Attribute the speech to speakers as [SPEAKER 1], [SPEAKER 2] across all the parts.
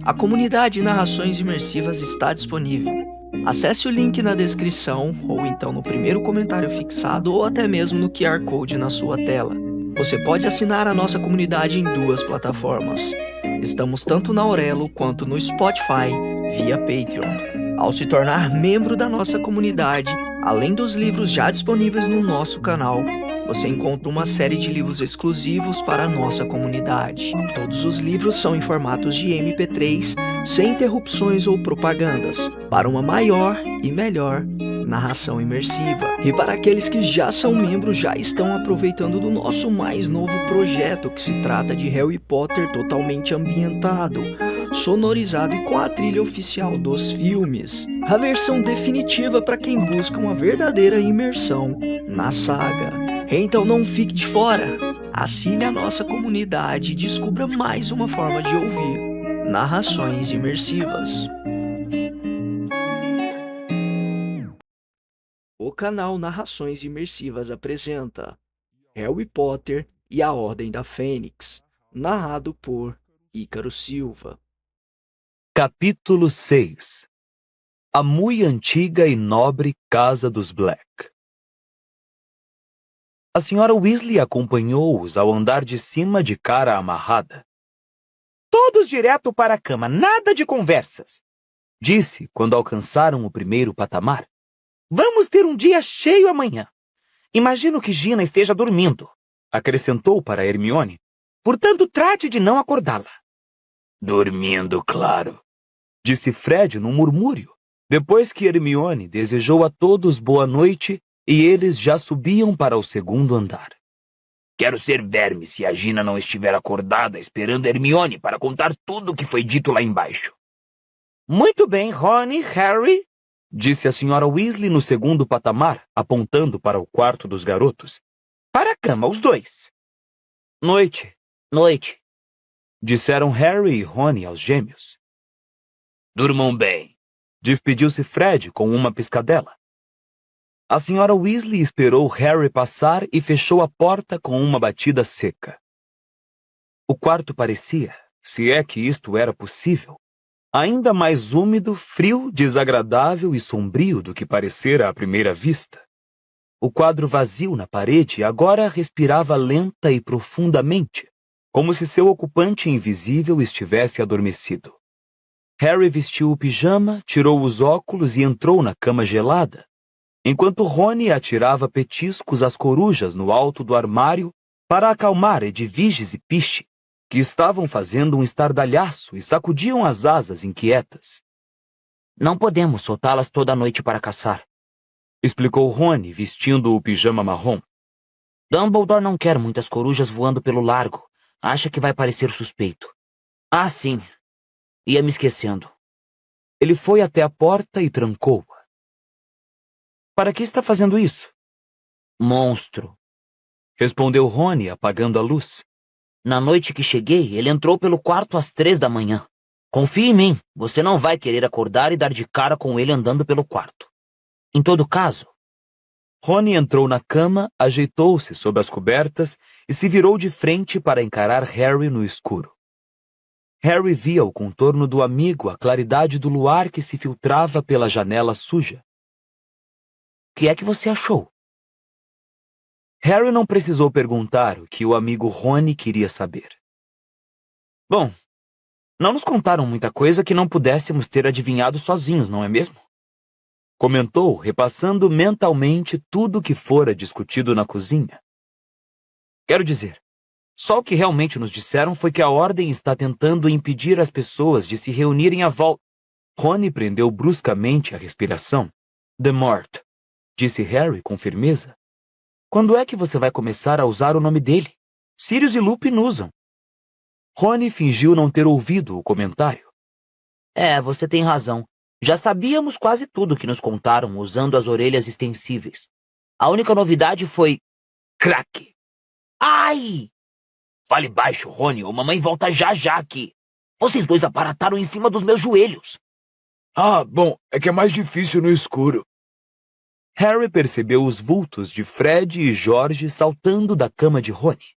[SPEAKER 1] A comunidade Narrações Imersivas está disponível. Acesse o link na descrição, ou então no primeiro comentário fixado, ou até mesmo no QR Code na sua tela. Você pode assinar a nossa comunidade em duas plataformas. Estamos tanto na Aurelo quanto no Spotify, via Patreon. Ao se tornar membro da nossa comunidade, além dos livros já disponíveis no nosso canal, você encontra uma série de livros exclusivos para a nossa comunidade. Todos os livros são em formatos de MP3, sem interrupções ou propagandas, para uma maior e melhor narração imersiva. E para aqueles que já são membros, já estão aproveitando do nosso mais novo projeto, que se trata de Harry Potter totalmente ambientado, sonorizado e com a trilha oficial dos filmes. A versão definitiva para quem busca uma verdadeira imersão na saga. Então não fique de fora. Assine a nossa comunidade e descubra mais uma forma de ouvir narrações imersivas. O canal Narrações Imersivas apresenta Harry Potter e a Ordem da Fênix, narrado por Ícaro Silva.
[SPEAKER 2] Capítulo 6. A muito antiga e nobre Casa dos Black. A senhora Weasley acompanhou-os ao andar de cima de cara amarrada.
[SPEAKER 3] Todos direto para a cama, nada de conversas,
[SPEAKER 2] disse quando alcançaram o primeiro patamar.
[SPEAKER 3] Vamos ter um dia cheio amanhã. Imagino que Gina esteja dormindo,
[SPEAKER 2] acrescentou para Hermione.
[SPEAKER 3] Portanto, trate de não acordá-la.
[SPEAKER 2] Dormindo, claro, disse Fred num murmúrio, depois que Hermione desejou a todos boa noite e eles já subiam para o segundo andar.
[SPEAKER 4] Quero ser verme se a Gina não estiver acordada esperando Hermione para contar tudo o que foi dito lá embaixo.
[SPEAKER 3] Muito bem, Rony, Harry,
[SPEAKER 2] disse a senhora Weasley no segundo patamar, apontando para o quarto dos garotos.
[SPEAKER 3] Para a cama, os dois.
[SPEAKER 2] Noite,
[SPEAKER 3] noite,
[SPEAKER 2] disseram Harry e Rony aos gêmeos.
[SPEAKER 4] Durmam bem,
[SPEAKER 2] despediu-se Fred com uma piscadela. A senhora Weasley esperou Harry passar e fechou a porta com uma batida seca. O quarto parecia, se é que isto era possível, ainda mais úmido, frio, desagradável e sombrio do que parecera à primeira vista. O quadro vazio na parede agora respirava lenta e profundamente, como se seu ocupante invisível estivesse adormecido. Harry vestiu o pijama, tirou os óculos e entrou na cama gelada, enquanto Rony atirava petiscos às corujas no alto do armário para acalmar Edviges e Piche, que estavam fazendo um estardalhaço e sacudiam as asas inquietas.
[SPEAKER 3] Não podemos soltá-las toda a noite para caçar,
[SPEAKER 2] explicou Rony, vestindo o pijama marrom.
[SPEAKER 3] Dumbledore não quer muitas corujas voando pelo largo. Acha que vai parecer suspeito. Ah, sim. Ia me esquecendo.
[SPEAKER 2] Ele foi até a porta e trancou-a. Para que está fazendo isso?
[SPEAKER 3] Monstro,
[SPEAKER 2] respondeu Rony, apagando a luz.
[SPEAKER 3] Na noite que cheguei, ele entrou pelo quarto às 3 da manhã. Confie em mim, você não vai querer acordar e dar de cara com ele andando pelo quarto. Em todo caso...
[SPEAKER 2] Rony entrou na cama, ajeitou-se sob as cobertas e se virou de frente para encarar Harry no escuro. Harry via o contorno do amigo à claridade do luar que se filtrava pela janela suja.
[SPEAKER 3] O que é que você achou?
[SPEAKER 2] Harry não precisou perguntar o que o amigo Rony queria saber. Bom, não nos contaram muita coisa que não pudéssemos ter adivinhado sozinhos, não é mesmo? Comentou, repassando mentalmente tudo o que fora discutido na cozinha. Quero dizer, só o que realmente nos disseram foi que a Ordem está tentando impedir as pessoas de se reunirem à volta. Rony prendeu bruscamente a respiração. Demort, disse Harry com firmeza. Quando é que você vai começar a usar o nome dele? Sirius e Lupin usam. Rony fingiu não ter ouvido o comentário.
[SPEAKER 3] Você tem razão. Já sabíamos quase tudo que nos contaram usando as orelhas extensíveis. A única novidade foi...
[SPEAKER 4] Craque!
[SPEAKER 3] Ai!
[SPEAKER 4] Fale baixo, Rony, ou mamãe volta já já aqui.
[SPEAKER 3] Vocês dois aparataram em cima dos meus joelhos.
[SPEAKER 4] Ah, bom, é que é mais difícil no escuro.
[SPEAKER 2] Harry percebeu os vultos de Fred e George saltando da cama de Rony.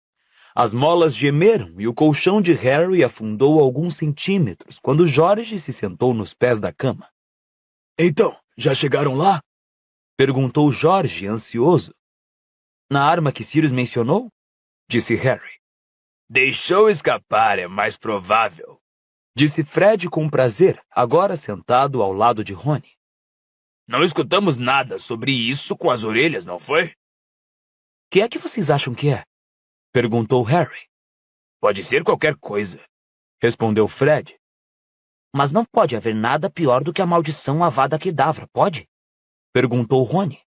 [SPEAKER 2] As molas gemeram e o colchão de Harry afundou alguns centímetros quando George se sentou nos pés da cama.
[SPEAKER 5] Então, já chegaram lá?
[SPEAKER 2] Perguntou George, ansioso. Na arma que Sirius mencionou? Disse Harry.
[SPEAKER 4] Deixou escapar, é mais provável.
[SPEAKER 2] Disse Fred com prazer, agora sentado ao lado de Rony.
[SPEAKER 4] Não escutamos nada sobre isso com as orelhas, não foi?
[SPEAKER 2] Que é que vocês acham que é? Perguntou Harry.
[SPEAKER 4] Pode ser qualquer coisa.
[SPEAKER 2] Respondeu Fred.
[SPEAKER 3] Mas não pode haver nada pior do que a maldição Avada Kedavra, pode?
[SPEAKER 2] Perguntou Rony.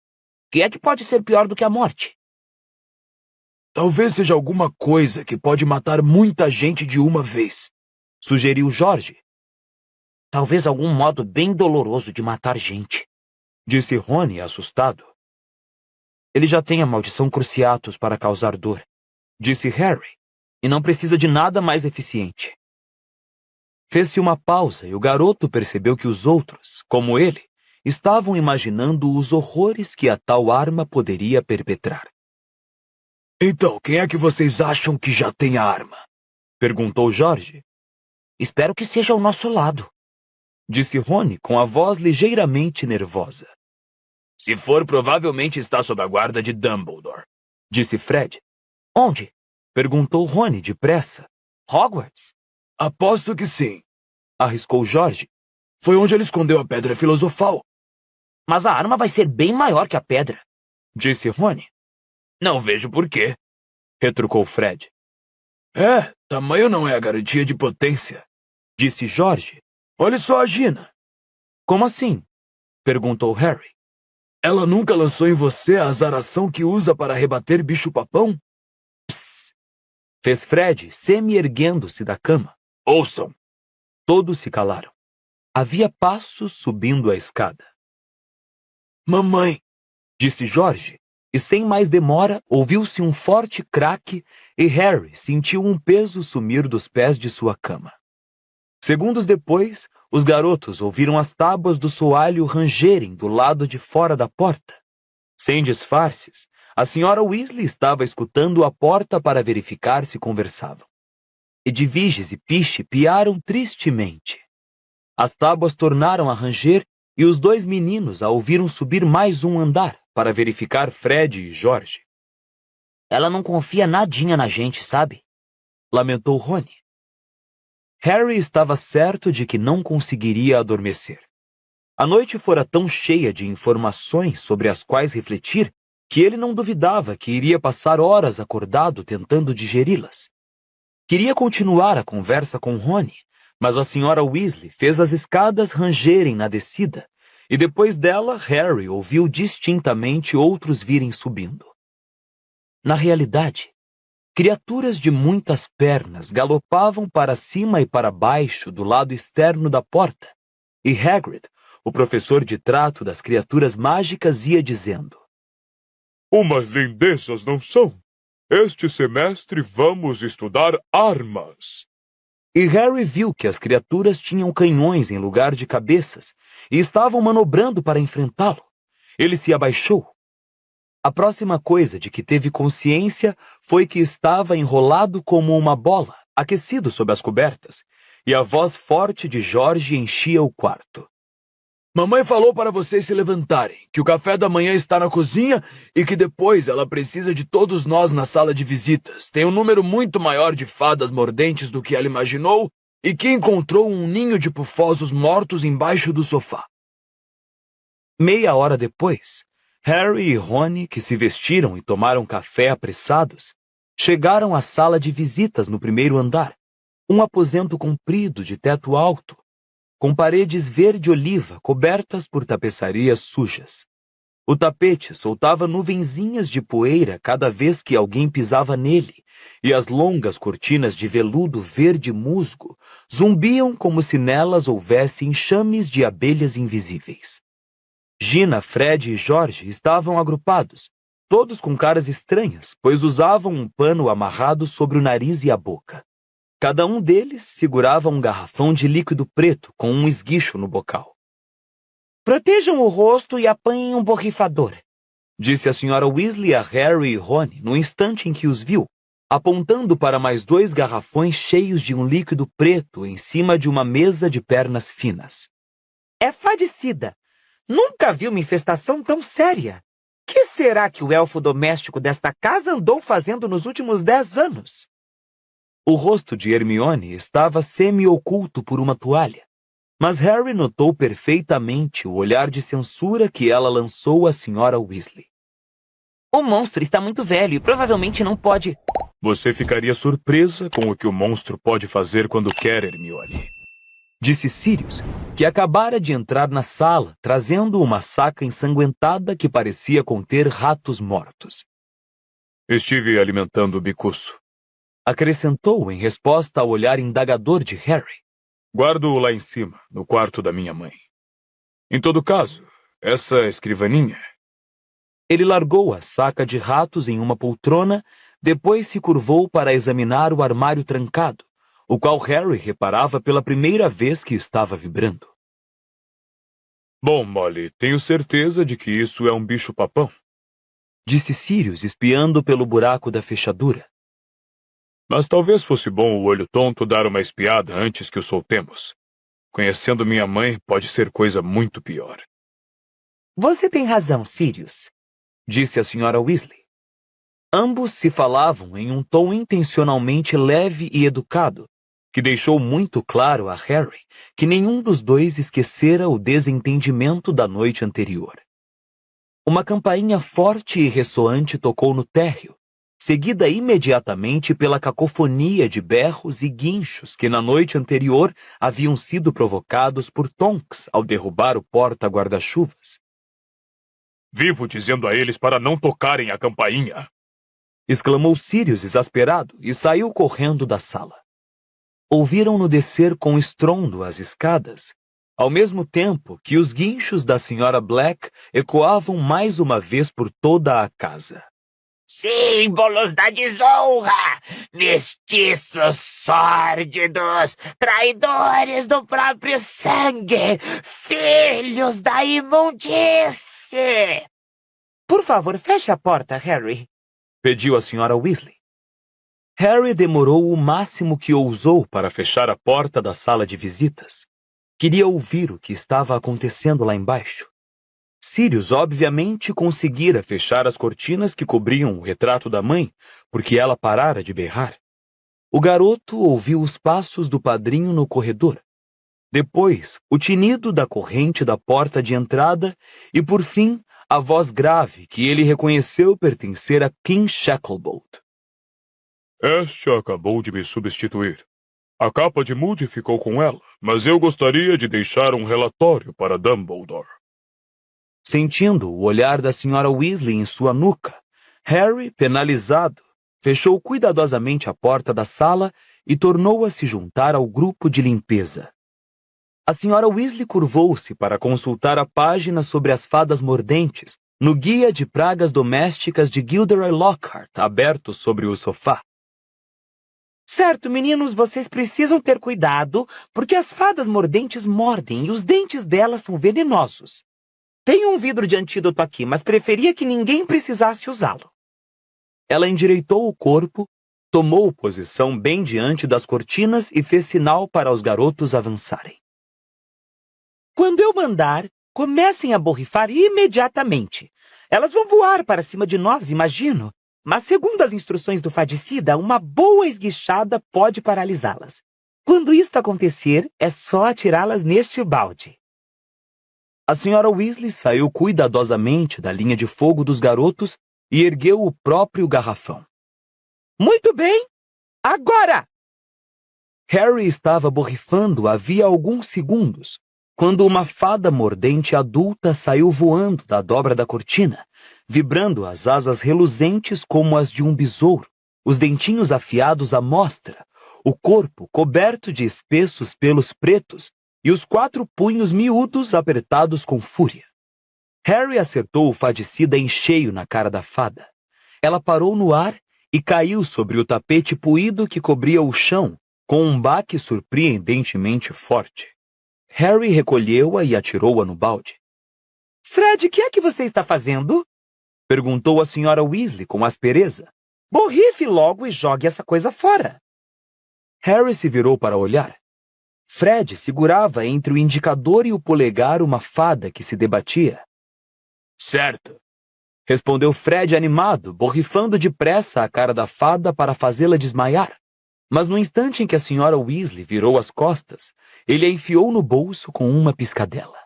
[SPEAKER 3] Que é que pode ser pior do que a morte?
[SPEAKER 5] Talvez seja alguma coisa que pode matar muita gente de uma vez.
[SPEAKER 2] Sugeriu George.
[SPEAKER 3] Talvez algum modo bem doloroso de matar gente.
[SPEAKER 2] Disse Rony, assustado. Ele já tem a maldição Cruciatus para causar dor. Disse Harry. E não precisa de nada mais eficiente. Fez-se uma pausa e o garoto percebeu que os outros, como ele, estavam imaginando os horrores que a tal arma poderia perpetrar.
[SPEAKER 5] Então, quem é que vocês acham que já tem a arma?
[SPEAKER 2] Perguntou George.
[SPEAKER 3] Espero que seja ao nosso lado.
[SPEAKER 2] Disse Rony com a voz ligeiramente nervosa.
[SPEAKER 4] Se for, provavelmente está sob a guarda de Dumbledore.
[SPEAKER 2] Disse Fred.
[SPEAKER 3] Onde?
[SPEAKER 2] Perguntou Rony depressa.
[SPEAKER 3] Hogwarts?
[SPEAKER 5] Aposto que sim.
[SPEAKER 2] Arriscou George.
[SPEAKER 5] Foi onde ele escondeu a pedra filosofal.
[SPEAKER 3] Mas a arma vai ser bem maior que a pedra.
[SPEAKER 2] Disse Rony.
[SPEAKER 4] Não vejo por quê.
[SPEAKER 2] Retrucou Fred.
[SPEAKER 5] Tamanho não é a garantia de potência.
[SPEAKER 2] Disse George.
[SPEAKER 5] Olhe só a Gina.
[SPEAKER 2] Como assim? Perguntou Harry.
[SPEAKER 5] Ela nunca lançou em você a azaração que usa para rebater bicho-papão?
[SPEAKER 2] Fez Fred, semi-erguendo-se da cama.
[SPEAKER 4] Ouçam.
[SPEAKER 2] Todos se calaram. Havia passos subindo a escada.
[SPEAKER 5] Mamãe,
[SPEAKER 2] Disse George, e sem mais demora ouviu-se um forte craque e Harry sentiu um peso sumir dos pés de sua cama. Segundos depois, os garotos ouviram as tábuas do soalho rangerem do lado de fora da porta. Sem disfarces, a senhora Weasley estava escutando a porta para verificar se conversavam. Edviges e Piche piaram tristemente. As tábuas tornaram a ranger e os dois meninos a ouviram subir mais um andar para verificar Fred e George.
[SPEAKER 3] Ela não confia nadinha na gente, sabe?
[SPEAKER 2] Lamentou Rony. Harry estava certo de que não conseguiria adormecer. A noite fora tão cheia de informações sobre as quais refletir que ele não duvidava que iria passar horas acordado tentando digeri-las. Queria continuar a conversa com Rony, mas a senhora Weasley fez as escadas rangerem na descida, e depois dela Harry ouviu distintamente outros virem subindo. Na realidade, criaturas de muitas pernas galopavam para cima e para baixo do lado externo da porta, e Hagrid, o professor de trato das criaturas mágicas, ia dizendo:
[SPEAKER 6] Umas lindezas, não são? Este semestre vamos estudar armas.
[SPEAKER 2] E Harry viu que as criaturas tinham canhões em lugar de cabeças e estavam manobrando para enfrentá-lo. Ele se abaixou. A próxima coisa de que teve consciência foi que estava enrolado como uma bola, aquecido sob as cobertas, e a voz forte de George enchia o quarto.
[SPEAKER 5] mamãe falou para vocês se levantarem, que o café da manhã está na cozinha e que depois ela precisa de todos nós na sala de visitas. Tem um número muito maior de fadas mordentes do que ela imaginou e que encontrou um ninho de pufosos mortos embaixo do sofá.
[SPEAKER 2] Meia hora depois, Harry e Rony, que se vestiram e tomaram café apressados, chegaram à sala de visitas no primeiro andar, um aposento comprido de teto alto, com paredes verde-oliva cobertas por tapeçarias sujas. O tapete soltava nuvenzinhas de poeira cada vez que alguém pisava nele, e as longas cortinas de veludo verde musgo zumbiam como se nelas houvesse enxames de abelhas invisíveis. Gina, Fred e George estavam agrupados, todos com caras estranhas, pois usavam um pano amarrado sobre o nariz e a boca. Cada um deles segurava um garrafão de líquido preto com um esguicho no bocal.
[SPEAKER 3] Protejam o rosto e apanhem um borrifador,
[SPEAKER 2] Disse a senhora Weasley a Harry e Rony no instante em que os viu, apontando para mais 2 garrafões cheios de um líquido preto em cima de uma mesa de pernas finas.
[SPEAKER 3] É fadicida. Nunca vi uma infestação tão séria. Que será que o elfo doméstico desta casa andou fazendo nos últimos 10 anos?
[SPEAKER 2] O rosto de Hermione estava semi-oculto por uma toalha, mas Harry notou perfeitamente o olhar de censura que ela lançou à senhora Weasley.
[SPEAKER 3] O monstro está muito velho e provavelmente não pode...
[SPEAKER 6] Você ficaria surpresa com o que o monstro pode fazer quando quer, Hermione.
[SPEAKER 2] Disse Sirius, que acabara de entrar na sala, trazendo uma saca ensanguentada que parecia conter ratos mortos.
[SPEAKER 6] Estive alimentando o bicuço.
[SPEAKER 2] Acrescentou em resposta ao olhar indagador de Harry.
[SPEAKER 6] Guardo-o lá em cima, no quarto da minha mãe. Em todo caso, essa escrivaninha...
[SPEAKER 2] Ele largou a saca de ratos em uma poltrona, depois se curvou para examinar o armário trancado, o qual Harry reparava pela primeira vez que estava vibrando.
[SPEAKER 6] Bom, Molly, tenho certeza de que isso é um bicho-papão.
[SPEAKER 2] Disse Sirius, espiando pelo buraco da fechadura.
[SPEAKER 6] Mas talvez fosse bom o olho tonto dar uma espiada antes que o soltemos. Conhecendo minha mãe, pode ser coisa muito pior.
[SPEAKER 3] Você tem razão, Sirius.
[SPEAKER 2] Disse a senhora Weasley. Ambos se falavam em um tom intencionalmente leve e educado, que deixou muito claro a Harry que nenhum dos dois esquecera o desentendimento da noite anterior. Uma campainha forte e ressoante tocou no térreo, seguida imediatamente pela cacofonia de berros e guinchos que na noite anterior haviam sido provocados por Tonks ao derrubar o porta-guarda-chuvas.
[SPEAKER 6] Vivo dizendo a eles para não tocarem a campainha!
[SPEAKER 2] Exclamou Sirius exasperado e saiu correndo da sala. Ouviram-no descer com estrondo as escadas, ao mesmo tempo que os guinchos da senhora Black ecoavam mais uma vez por toda a casa.
[SPEAKER 4] Símbolos da desonra! Mestiços sórdidos! Traidores do próprio sangue! Filhos da imundície!
[SPEAKER 3] Por favor, feche a porta, Harry.
[SPEAKER 2] Pediu a senhora Weasley. Harry demorou o máximo que ousou para fechar a porta da sala de visitas. Queria ouvir o que estava acontecendo lá embaixo. Sirius obviamente conseguira fechar as cortinas que cobriam o retrato da mãe, porque ela parara de berrar. O garoto ouviu os passos do padrinho no corredor. Depois, o tinido da corrente da porta de entrada e, por fim, a voz grave que ele reconheceu pertencer a King Shacklebolt.
[SPEAKER 6] Este acabou de me substituir. A capa de Moody ficou com ela, mas eu gostaria de deixar um relatório para Dumbledore.
[SPEAKER 2] Sentindo o olhar da senhora Weasley em sua nuca, Harry, penalizado, fechou cuidadosamente a porta da sala e tornou a se juntar ao grupo de limpeza. A senhora Weasley curvou-se para consultar a página sobre as fadas mordentes no Guia de Pragas Domésticas de Gilderoy Lockhart, aberto sobre o sofá.
[SPEAKER 3] Certo, meninos, vocês precisam ter cuidado, porque as fadas mordentes mordem e os dentes delas são venenosos. Tenho um vidro de antídoto aqui, mas preferia que ninguém precisasse usá-lo.
[SPEAKER 2] Ela endireitou o corpo, tomou posição bem diante das cortinas e fez sinal para os garotos avançarem.
[SPEAKER 3] Quando eu mandar, comecem a borrifar imediatamente. Elas vão voar para cima de nós, imagino. Mas segundo as instruções do fadicida, uma boa esguichada pode paralisá-las. Quando isto acontecer, é só atirá-las neste balde.
[SPEAKER 2] A senhora Weasley saiu cuidadosamente da linha de fogo dos garotos e ergueu o próprio garrafão.
[SPEAKER 3] Muito bem! Agora!
[SPEAKER 2] Harry estava borrifando havia alguns segundos, quando uma fada mordente adulta saiu voando da dobra da cortina, vibrando as asas reluzentes como as de um besouro, os dentinhos afiados à mostra, o corpo coberto de espessos pelos pretos e os 4 punhos miúdos apertados com fúria. Harry acertou o fadicida em cheio na cara da fada. Ela parou no ar e caiu sobre o tapete puído que cobria o chão, com um baque surpreendentemente forte. Harry recolheu-a e atirou-a no balde.
[SPEAKER 3] Fred, o que é que você está fazendo?
[SPEAKER 2] Perguntou a senhora Weasley com aspereza,
[SPEAKER 3] Borrife logo e jogue essa coisa fora.
[SPEAKER 2] Harry se virou para olhar. Fred segurava entre o indicador e o polegar uma fada que se debatia.
[SPEAKER 4] Certo.
[SPEAKER 2] Respondeu Fred animado, borrifando depressa a cara da fada para fazê-la desmaiar. Mas no instante em que a senhora Weasley virou as costas, ele a enfiou no bolso com uma piscadela.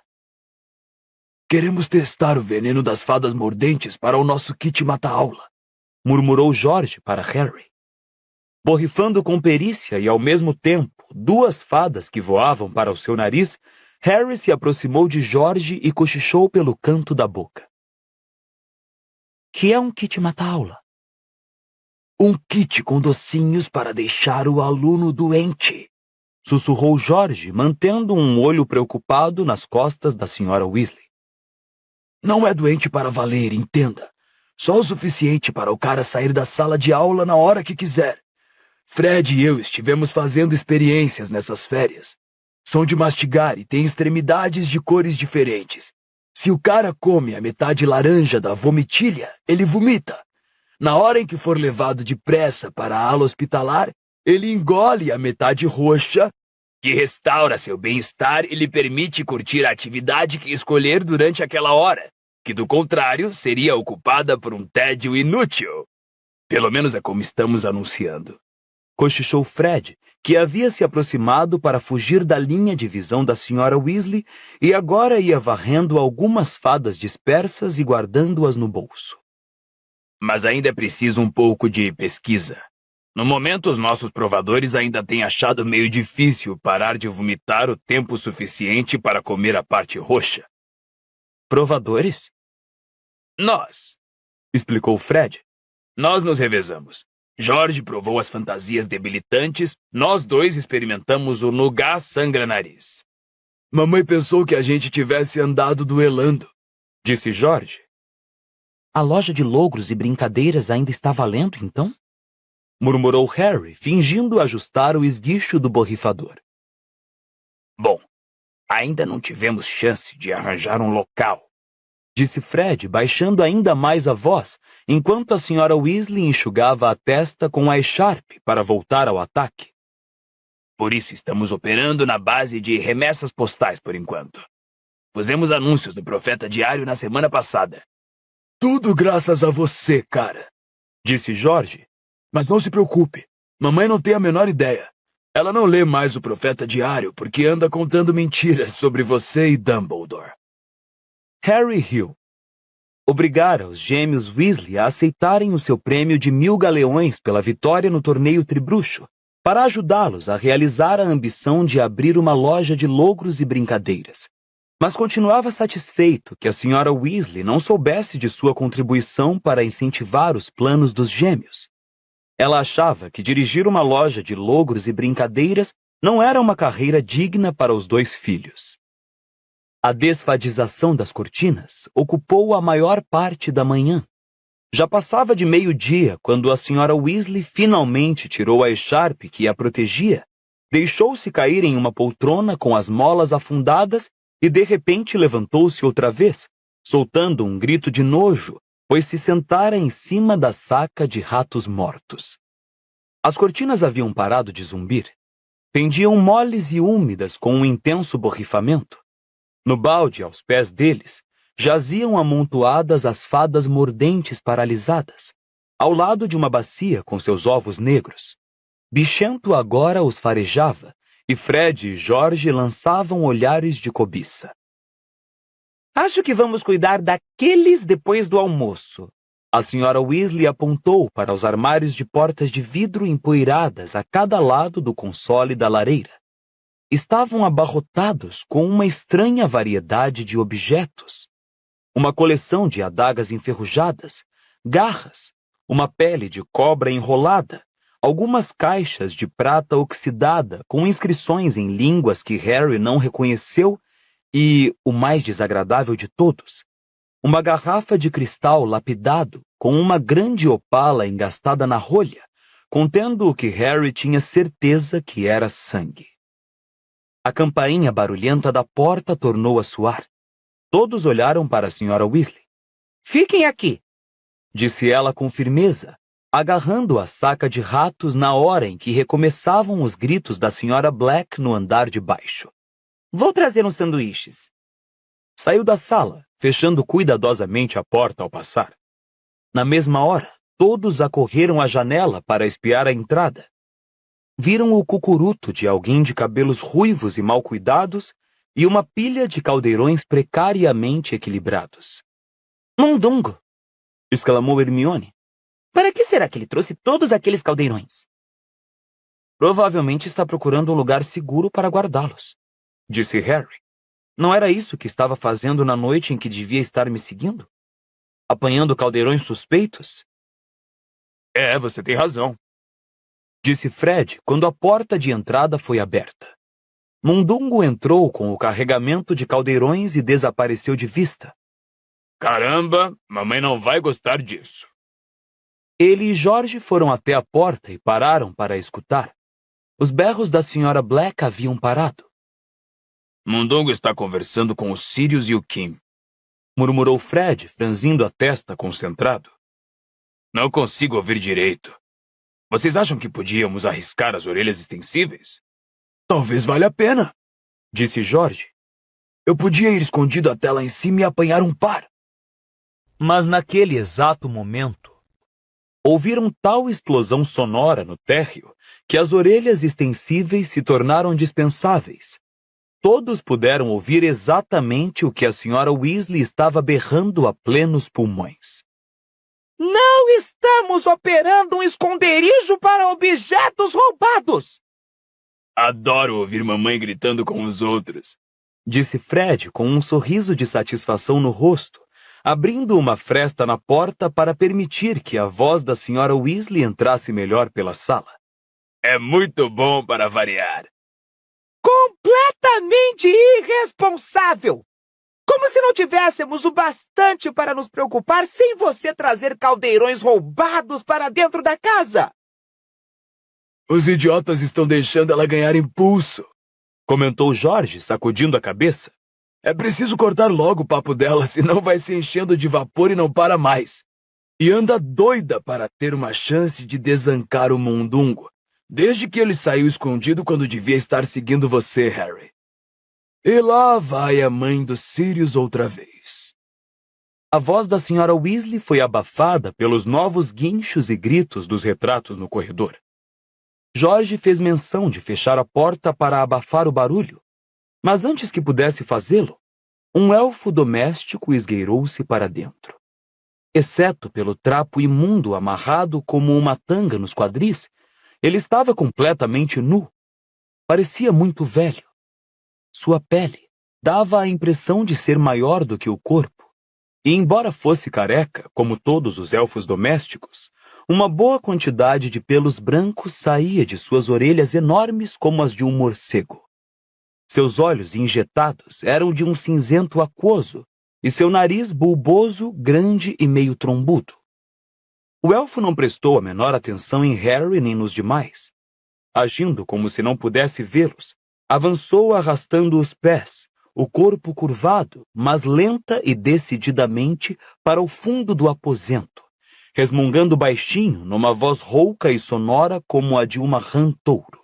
[SPEAKER 5] Queremos testar o veneno das fadas mordentes para o nosso kit mata-aula,
[SPEAKER 2] murmurou George para Harry. Borrifando com perícia e, ao mesmo tempo, 2 fadas que voavam para o seu nariz, Harry se aproximou de George e cochichou pelo canto da boca.
[SPEAKER 3] Que é um kit mata-aula?
[SPEAKER 5] Um kit com docinhos para deixar o aluno doente,
[SPEAKER 2] sussurrou George, mantendo um olho preocupado nas costas da senhora Weasley.
[SPEAKER 5] Não é doente para valer, entenda. Só o suficiente para o cara sair da sala de aula na hora que quiser. Fred e eu estivemos fazendo experiências nessas férias. São de mastigar e têm extremidades de cores diferentes. Se o cara come a metade laranja da vomitilha, ele vomita. Na hora em que for levado depressa para a ala hospitalar, ele engole a metade roxa,
[SPEAKER 4] que restaura seu bem-estar e lhe permite curtir a atividade que escolher durante aquela hora, que do contrário seria ocupada por um tédio inútil. Pelo menos é como estamos anunciando.
[SPEAKER 2] Cochichou Fred, que havia se aproximado para fugir da linha de visão da senhora Weasley e agora ia varrendo algumas fadas dispersas e guardando-as no bolso.
[SPEAKER 4] Mas ainda é preciso um pouco de pesquisa. No momento, os nossos provadores ainda têm achado meio difícil parar de vomitar o tempo suficiente para comer a parte roxa.
[SPEAKER 2] Provadores?
[SPEAKER 4] Nós,
[SPEAKER 2] explicou Fred.
[SPEAKER 4] Nós nos revezamos. George provou as fantasias debilitantes, nós 2 experimentamos o Nougat sangra-nariz.
[SPEAKER 5] Mamãe pensou que a gente tivesse andado duelando,
[SPEAKER 2] disse George.
[SPEAKER 3] A loja de logros e brincadeiras ainda está valendo, então?
[SPEAKER 2] Murmurou Harry, fingindo ajustar o esguicho do borrifador.
[SPEAKER 4] Bom, ainda não tivemos chance de arranjar um local,
[SPEAKER 2] disse Fred, baixando ainda mais a voz, enquanto a senhora Weasley enxugava a testa com a echarpe para voltar ao ataque.
[SPEAKER 4] Por isso estamos operando na base de remessas postais por enquanto. Pusemos anúncios no Profeta Diário na semana passada.
[SPEAKER 5] Tudo graças a você, cara,
[SPEAKER 2] disse George.
[SPEAKER 5] Mas não se preocupe, mamãe não tem a menor ideia. Ela não lê mais o Profeta Diário porque anda contando mentiras sobre você e Dumbledore.
[SPEAKER 2] Harry riu. Obrigara os gêmeos Weasley a aceitarem o seu prêmio de 1000 galeões pela vitória no torneio Tribruxo, para ajudá-los a realizar a ambição de abrir uma loja de logros e brincadeiras. Mas continuava satisfeito que a senhora Weasley não soubesse de sua contribuição para incentivar os planos dos gêmeos. Ela achava que dirigir uma loja de logros e brincadeiras não era uma carreira digna para os 2 filhos. A desfadização das cortinas ocupou a maior parte da manhã. Já passava de meio-dia quando a senhora Weasley finalmente tirou a echarpe que a protegia, deixou-se cair em uma poltrona com as molas afundadas e de repente levantou-se outra vez, soltando um grito de nojo, pois se sentara em cima da saca de ratos mortos. As cortinas haviam parado de zumbir. Pendiam moles e úmidas com um intenso borrifamento. No balde, aos pés deles, jaziam amontoadas as fadas mordentes paralisadas, ao lado de uma bacia com seus ovos negros. Bichento agora os farejava, e Fred e George lançavam olhares de cobiça.
[SPEAKER 3] Acho que vamos cuidar daqueles depois do almoço.
[SPEAKER 2] A senhora Weasley apontou para os armários de portas de vidro empoeiradas a cada lado do console da lareira. Estavam abarrotados com uma estranha variedade de objetos. Uma coleção de adagas enferrujadas, garras, uma pele de cobra enrolada, algumas caixas de prata oxidada com inscrições em línguas que Harry não reconheceu e, o mais desagradável de todos, uma garrafa de cristal lapidado com uma grande opala engastada na rolha, contendo o que Harry tinha certeza que era sangue. A campainha barulhenta da porta tornou a soar. Todos olharam para a senhora Weasley.
[SPEAKER 3] Fiquem aqui,
[SPEAKER 2] disse ela com firmeza, agarrando a saca de ratos na hora em que recomeçavam os gritos da Sra. Black no andar de baixo.
[SPEAKER 3] Vou trazer uns sanduíches.
[SPEAKER 2] Saiu da sala, fechando cuidadosamente a porta ao passar. Na mesma hora, todos acorreram à janela para espiar a entrada. Viram o cucuruto de alguém de cabelos ruivos e mal cuidados e uma pilha de caldeirões precariamente equilibrados.
[SPEAKER 3] Mundungo!
[SPEAKER 2] Exclamou Hermione.
[SPEAKER 3] Para que será que ele trouxe todos aqueles caldeirões?
[SPEAKER 2] Provavelmente está procurando um lugar seguro para guardá-los, disse Harry. Não era isso que estava fazendo na noite em que devia estar me seguindo? Apanhando caldeirões suspeitos?
[SPEAKER 4] É, você tem razão.
[SPEAKER 2] Disse Fred quando a porta de entrada foi aberta. Mundungo entrou com o carregamento de caldeirões e desapareceu de vista.
[SPEAKER 4] Caramba, mamãe não vai gostar disso.
[SPEAKER 2] Ele e George foram até a porta e pararam para escutar. Os berros da Sra. Black haviam parado.
[SPEAKER 4] Mundungo está conversando com o Sirius e o Kim,
[SPEAKER 2] murmurou Fred, franzindo a testa concentrado.
[SPEAKER 4] Não consigo ouvir direito. Vocês acham que podíamos arriscar as orelhas extensíveis?
[SPEAKER 5] Talvez valha a pena,
[SPEAKER 2] disse George.
[SPEAKER 5] Eu podia ir escondido até lá em cima e apanhar um par.
[SPEAKER 2] Mas naquele exato momento, ouviram tal explosão sonora no térreo que as orelhas extensíveis se tornaram dispensáveis. Todos puderam ouvir exatamente o que a Sra. Weasley estava berrando a plenos pulmões.
[SPEAKER 3] Não estamos operando um esconderijo para objetos roubados!
[SPEAKER 4] Adoro ouvir mamãe gritando com os outros,
[SPEAKER 2] disse Fred com um sorriso de satisfação no rosto, abrindo uma fresta na porta para permitir que a voz da Sra. Weasley entrasse melhor pela sala.
[SPEAKER 4] É muito bom para variar.
[SPEAKER 3] Completamente irresponsável! Como se não tivéssemos o bastante para nos preocupar sem você trazer caldeirões roubados para dentro da casa!
[SPEAKER 5] Os idiotas estão deixando ela ganhar impulso,
[SPEAKER 2] comentou George, sacudindo a cabeça.
[SPEAKER 5] É preciso cortar logo o papo dela, senão vai se enchendo de vapor e não para mais. E anda doida para ter uma chance de desancar o Mundungo, desde que ele saiu escondido quando devia estar seguindo você, Harry. E lá vai a mãe do Sirius outra vez.
[SPEAKER 2] A voz da Sra. Weasley foi abafada pelos novos guinchos e gritos dos retratos no corredor. George fez menção de fechar a porta para abafar o barulho, mas antes que pudesse fazê-lo, um elfo doméstico esgueirou-se para dentro. Exceto pelo trapo imundo amarrado como uma tanga nos quadris, ele estava completamente nu. Parecia muito velho. Sua pele dava a impressão de ser maior do que o corpo, e embora fosse careca, como todos os elfos domésticos, uma boa quantidade de pelos brancos saía de suas orelhas enormes como as de um morcego. Seus olhos injetados eram de um cinzento aquoso, e seu nariz bulboso, grande e meio trombudo. O elfo não prestou a menor atenção em Harry nem nos demais. Agindo como se não pudesse vê-los, avançou arrastando os pés, o corpo curvado, mas lenta e decididamente para o fundo do aposento, resmungando baixinho numa voz rouca e sonora como a de uma rã touro.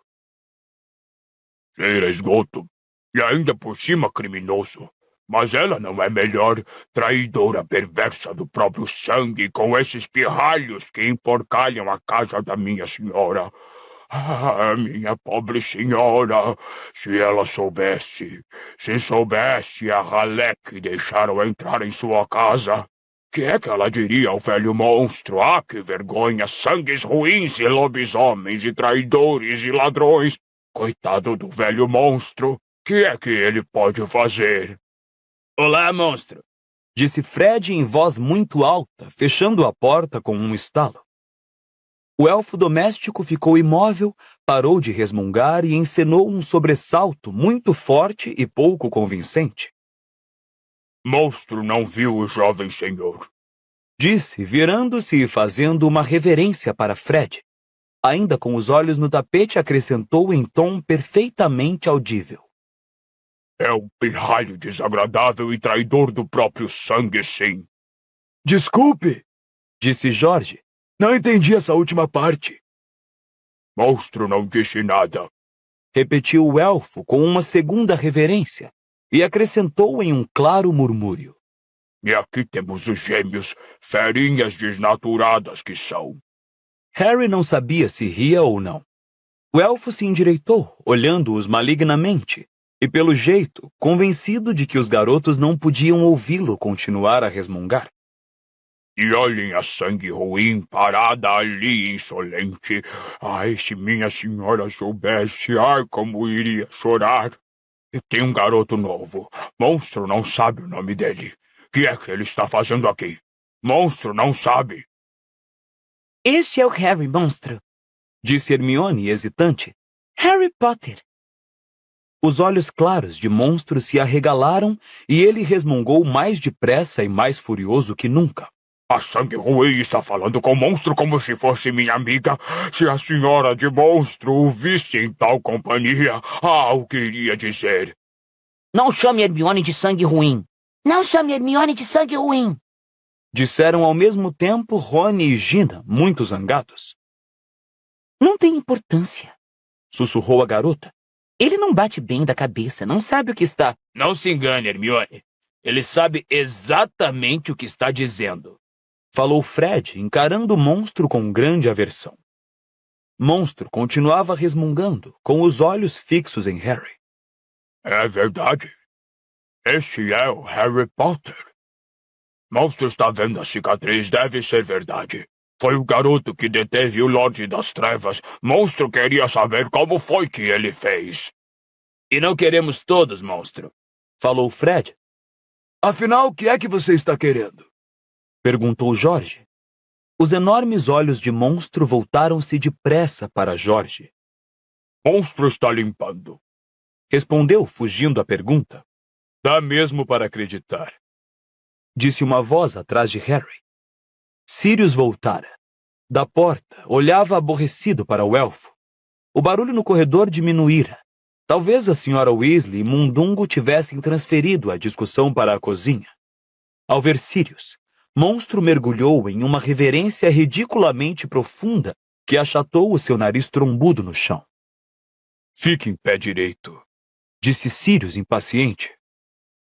[SPEAKER 6] Cheira esgoto, e ainda por cima criminoso. Mas ela não é melhor, traidora perversa do próprio sangue, com esses pirralhos que emporcalham a casa da minha senhora. Ah, minha pobre senhora, se ela soubesse, se soubesse a ralé que deixaram entrar em sua casa, que é que ela diria ao velho monstro? Ah, que vergonha, sangues ruins e lobisomens e traidores e ladrões. Coitado do velho monstro, que é que ele pode fazer?
[SPEAKER 4] Olá, monstro,
[SPEAKER 2] disse Fred em voz muito alta, fechando a porta com um estalo. O elfo doméstico ficou imóvel, parou de resmungar e encenou um sobressalto muito forte e pouco convincente.
[SPEAKER 6] Monstro não viu o jovem senhor,
[SPEAKER 2] disse, virando-se e fazendo uma reverência para Fred. Ainda com os olhos no tapete, acrescentou em tom perfeitamente audível.
[SPEAKER 6] É um pirralho desagradável e traidor do próprio sangue, sim.
[SPEAKER 5] Desculpe,
[SPEAKER 2] disse George,
[SPEAKER 5] Não entendi essa última parte.
[SPEAKER 6] Monstro não disse nada.
[SPEAKER 2] Repetiu o elfo com uma segunda reverência e acrescentou em um claro murmúrio.
[SPEAKER 6] E aqui temos os gêmeos, ferinhas desnaturadas que são.
[SPEAKER 2] Harry não sabia se ria ou não. O elfo se endireitou, olhando-os malignamente, e pelo jeito, convencido de que os garotos não podiam ouvi-lo continuar a resmungar.
[SPEAKER 6] E olhem a sangue ruim parada ali, insolente. Ai, se minha senhora soubesse, ai, como iria chorar. E tem um garoto novo. Monstro não sabe o nome dele. O que é que ele está fazendo aqui? Monstro não sabe.
[SPEAKER 3] Este é o Harry, monstro.
[SPEAKER 2] Disse Hermione, hesitante.
[SPEAKER 3] Harry Potter.
[SPEAKER 2] Os olhos claros de Monstro se arregalaram e ele resmungou mais depressa e mais furioso que nunca.
[SPEAKER 6] A sangue ruim está falando com o monstro como se fosse minha amiga. Se a senhora de monstro o visse em tal companhia, o que iria dizer?
[SPEAKER 3] Não chame Hermione de sangue ruim. Não chame Hermione de sangue ruim.
[SPEAKER 2] Disseram ao mesmo tempo Rony e Gina, muito zangados.
[SPEAKER 3] Não tem importância,
[SPEAKER 2] Sussurrou a garota.
[SPEAKER 3] Ele não bate bem da cabeça, não sabe o que está...
[SPEAKER 4] Não se engane, Hermione. Ele sabe exatamente o que está dizendo.
[SPEAKER 2] Falou Fred, encarando o monstro com grande aversão. Monstro continuava resmungando, com os olhos fixos em Harry.
[SPEAKER 6] É verdade. Esse é o Harry Potter. Monstro está vendo a cicatriz, deve ser verdade. Foi o garoto que deteve o Lorde das Trevas. Monstro queria saber como foi que ele fez.
[SPEAKER 4] E não queremos todos, monstro.
[SPEAKER 2] Falou Fred.
[SPEAKER 5] Afinal, o que é que você está querendo?
[SPEAKER 2] Perguntou Jorge. Os enormes olhos de Monstro voltaram-se depressa para Jorge.
[SPEAKER 6] Monstro está limpando.
[SPEAKER 2] Respondeu, fugindo à pergunta.
[SPEAKER 6] Dá mesmo para acreditar.
[SPEAKER 2] Disse uma voz atrás de Harry. Sirius voltara. Da porta, olhava aborrecido para o elfo. O barulho no corredor diminuíra. Talvez a senhora Weasley e Mundungo tivessem transferido a discussão para a cozinha. Ao ver Sirius, Monstro mergulhou em uma reverência ridiculamente profunda que achatou o seu nariz trombudo no chão.
[SPEAKER 6] Fique em pé direito,
[SPEAKER 2] disse Sirius impaciente.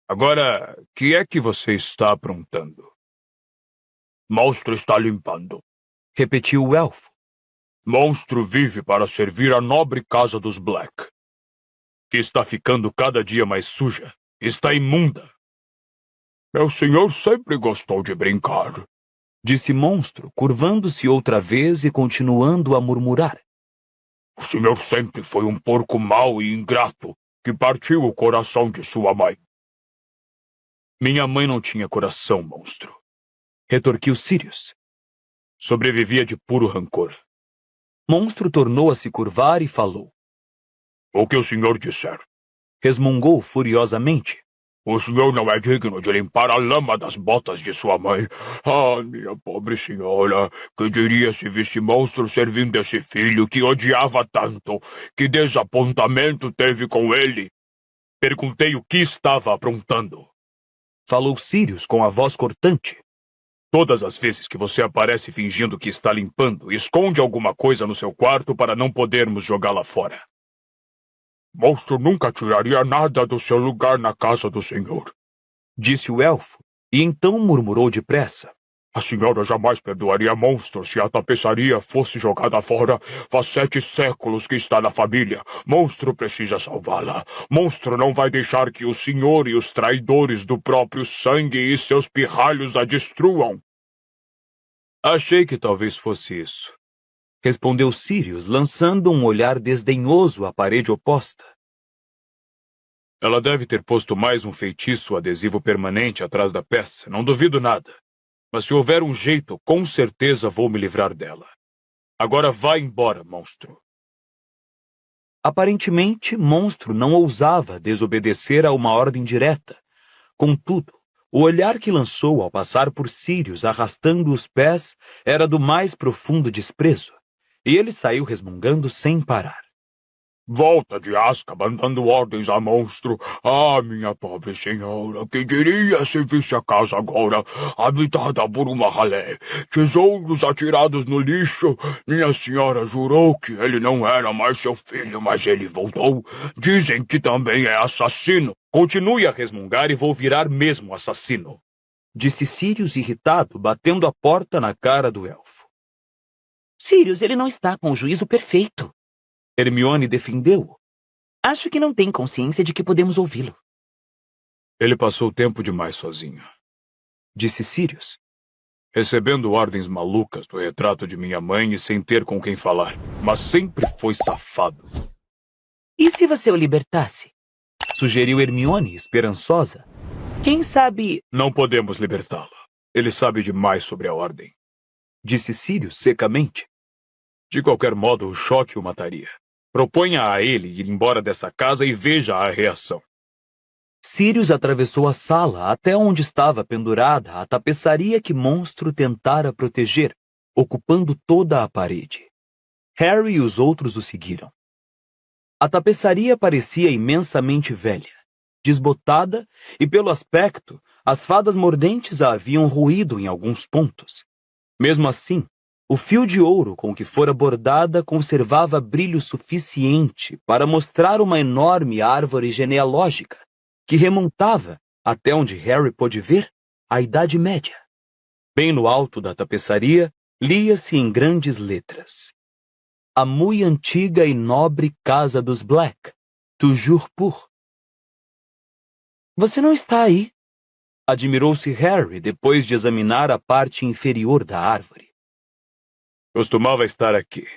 [SPEAKER 6] Agora, que é que você está aprontando? Monstro está limpando,
[SPEAKER 2] repetiu o elfo.
[SPEAKER 6] Monstro vive para servir a nobre casa dos Black, que está ficando cada dia mais suja, está imunda. Meu senhor sempre gostou de brincar,
[SPEAKER 2] disse Monstro, curvando-se outra vez e continuando a murmurar.
[SPEAKER 6] O senhor sempre foi um porco mau e ingrato, que partiu o coração de sua mãe. Minha mãe não tinha coração, monstro,
[SPEAKER 2] retorquiu Sirius.
[SPEAKER 6] Sobrevivia de puro rancor.
[SPEAKER 2] Monstro tornou a se curvar e falou.
[SPEAKER 6] O que o senhor disser.
[SPEAKER 2] Resmungou furiosamente.
[SPEAKER 6] O senhor não é digno de limpar a lama das botas de sua mãe. Minha pobre senhora, que diria se visse Monstro servindo esse filho que odiava tanto? Que desapontamento teve com ele? Perguntei o que estava aprontando.
[SPEAKER 2] Falou Sirius com a voz cortante.
[SPEAKER 6] Todas as vezes que você aparece fingindo que está limpando, esconde alguma coisa no seu quarto para não podermos jogá-la fora. Monstro nunca tiraria nada do seu lugar na casa do senhor,
[SPEAKER 2] disse o elfo, e então murmurou depressa.
[SPEAKER 6] A senhora jamais perdoaria Monstro se a tapeçaria fosse jogada fora. Faz 7 séculos que está na família. Monstro precisa salvá-la. Monstro não vai deixar que o senhor e os traidores do próprio sangue e seus pirralhos a destruam.
[SPEAKER 2] Achei que talvez fosse isso, respondeu Sirius, lançando um olhar desdenhoso à parede oposta.
[SPEAKER 6] Ela deve ter posto mais um feitiço adesivo permanente atrás da peça, não duvido nada. Mas se houver um jeito, com certeza vou me livrar dela. Agora vá embora, monstro.
[SPEAKER 2] Aparentemente, Monstro não ousava desobedecer a uma ordem direta. Contudo, o olhar que lançou ao passar por Sirius arrastando os pés era do mais profundo desprezo, e ele saiu resmungando sem parar.
[SPEAKER 6] Volta de Azkaban dando ordens a monstro. Ah, minha pobre senhora, quem diria se visse a casa agora, habitada por uma ralé, tesouros atirados no lixo. Minha senhora jurou que ele não era mais seu filho, mas ele voltou. Dizem que também é assassino.
[SPEAKER 2] Continue a resmungar e vou virar mesmo assassino, disse Sirius irritado, batendo a porta na cara do elfo.
[SPEAKER 3] Sirius, ele não está com o juízo perfeito.
[SPEAKER 2] Hermione defendeu-o.
[SPEAKER 3] Acho que não tem consciência de que podemos ouvi-lo.
[SPEAKER 6] Ele passou tempo demais sozinho,
[SPEAKER 2] disse Sirius.
[SPEAKER 6] recebendo ordens malucas do retrato de minha mãe e sem ter com quem falar. Mas sempre foi safado.
[SPEAKER 3] E se você o libertasse?
[SPEAKER 2] Sugeriu Hermione, esperançosa.
[SPEAKER 3] Quem sabe...
[SPEAKER 6] Não podemos libertá-lo. Ele sabe demais sobre a ordem,
[SPEAKER 2] disse Sirius secamente.
[SPEAKER 6] De qualquer modo, o choque o mataria. Proponha a ele ir embora dessa casa e veja a reação.
[SPEAKER 2] Sirius atravessou a sala até onde estava pendurada a tapeçaria que Monstro tentara proteger, ocupando toda a parede. Harry e os outros o seguiram. A tapeçaria parecia imensamente velha, desbotada, e pelo aspecto, as fadas mordentes a haviam ruído em alguns pontos. Mesmo assim, o fio de ouro com que fora bordada conservava brilho suficiente para mostrar uma enorme árvore genealógica, que remontava, até onde Harry pôde ver, à Idade Média. Bem no alto da tapeçaria, lia-se em grandes letras: A muito antiga e nobre casa dos Black, toujours pour.
[SPEAKER 3] Você não está aí?
[SPEAKER 2] Admirou-se Harry depois de examinar a parte inferior da árvore.
[SPEAKER 6] Costumava estar aqui,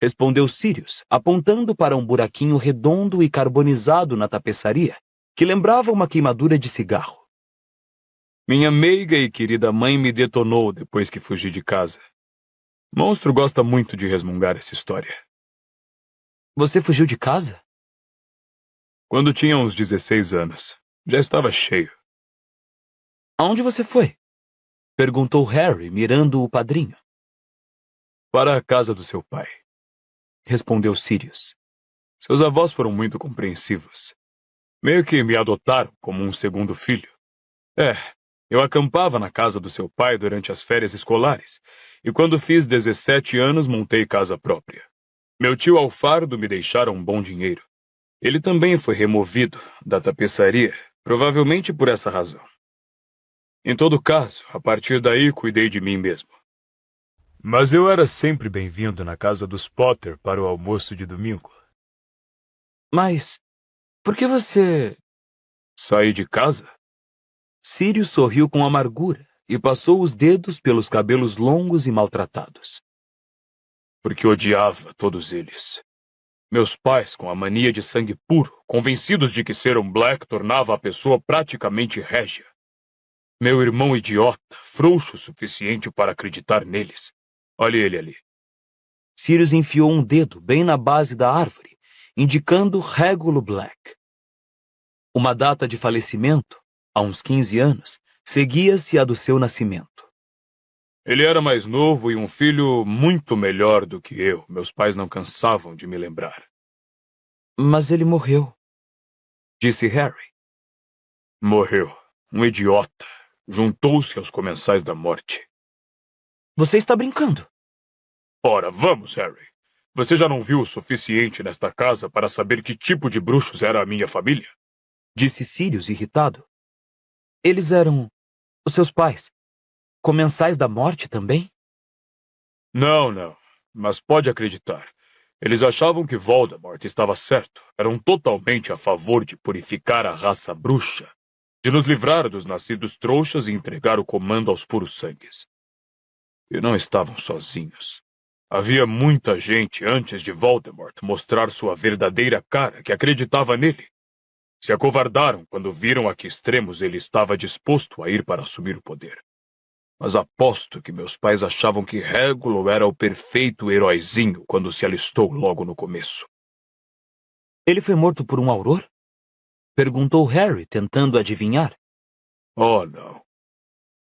[SPEAKER 2] respondeu Sirius, apontando para um buraquinho redondo e carbonizado na tapeçaria, que lembrava uma queimadura de cigarro.
[SPEAKER 6] Minha meiga e querida mãe me detonou depois que fugi de casa. Monstro gosta muito de resmungar essa história.
[SPEAKER 2] Você fugiu de casa?
[SPEAKER 6] Quando tinha uns 16 anos. Já estava cheio.
[SPEAKER 2] Aonde você foi? Perguntou Harry, mirando o padrinho.
[SPEAKER 6] Para a casa do seu pai,
[SPEAKER 2] respondeu Sirius.
[SPEAKER 6] Seus avós foram muito compreensivos. Meio que me adotaram como um segundo filho. Eu acampava na casa do seu pai durante as férias escolares, e quando fiz 17 anos montei casa própria. Meu tio Alfardo me deixara um bom dinheiro. Ele também foi removido da tapeçaria, provavelmente por essa razão. Em todo caso, a partir daí cuidei de mim mesmo. Mas eu era sempre bem-vindo na casa dos Potter para o almoço de domingo.
[SPEAKER 2] Mas por que você...
[SPEAKER 6] Saí de casa?
[SPEAKER 2] Sirius sorriu com amargura e passou os dedos pelos cabelos longos e maltratados.
[SPEAKER 6] Porque odiava todos eles. Meus pais, com a mania de sangue puro, convencidos de que ser um Black tornava a pessoa praticamente régia. Meu irmão idiota, frouxo o suficiente para acreditar neles. Olha ele ali.
[SPEAKER 2] Sirius enfiou um dedo bem na base da árvore, indicando Regulus Black. Uma data de falecimento, há uns 15 anos, seguia-se a do seu nascimento.
[SPEAKER 6] Ele era mais novo e um filho muito melhor do que eu. Meus pais não cansavam de me lembrar.
[SPEAKER 2] Mas ele morreu, disse Harry.
[SPEAKER 6] Morreu. Um idiota. Juntou-se aos comensais da morte.
[SPEAKER 3] Você está brincando?
[SPEAKER 6] Ora, vamos, Harry. Você já não viu o suficiente nesta casa para saber que tipo de bruxos era a minha família?
[SPEAKER 2] Disse Sirius irritado. Eles eram os seus pais. Comensais da morte também?
[SPEAKER 6] Não. Mas pode acreditar. Eles achavam que Voldemort estava certo. Eram totalmente a favor de purificar a raça bruxa, de nos livrar dos nascidos trouxas e entregar o comando aos puros sangues. E não estavam sozinhos. Havia muita gente antes de Voldemort mostrar sua verdadeira cara que acreditava nele. Se acovardaram quando viram a que extremos ele estava disposto a ir para assumir o poder. Mas aposto que meus pais achavam que Regulus era o perfeito heróizinho quando se alistou logo no começo.
[SPEAKER 2] Ele foi morto por um auror? Perguntou Harry, tentando adivinhar.
[SPEAKER 6] Oh, não.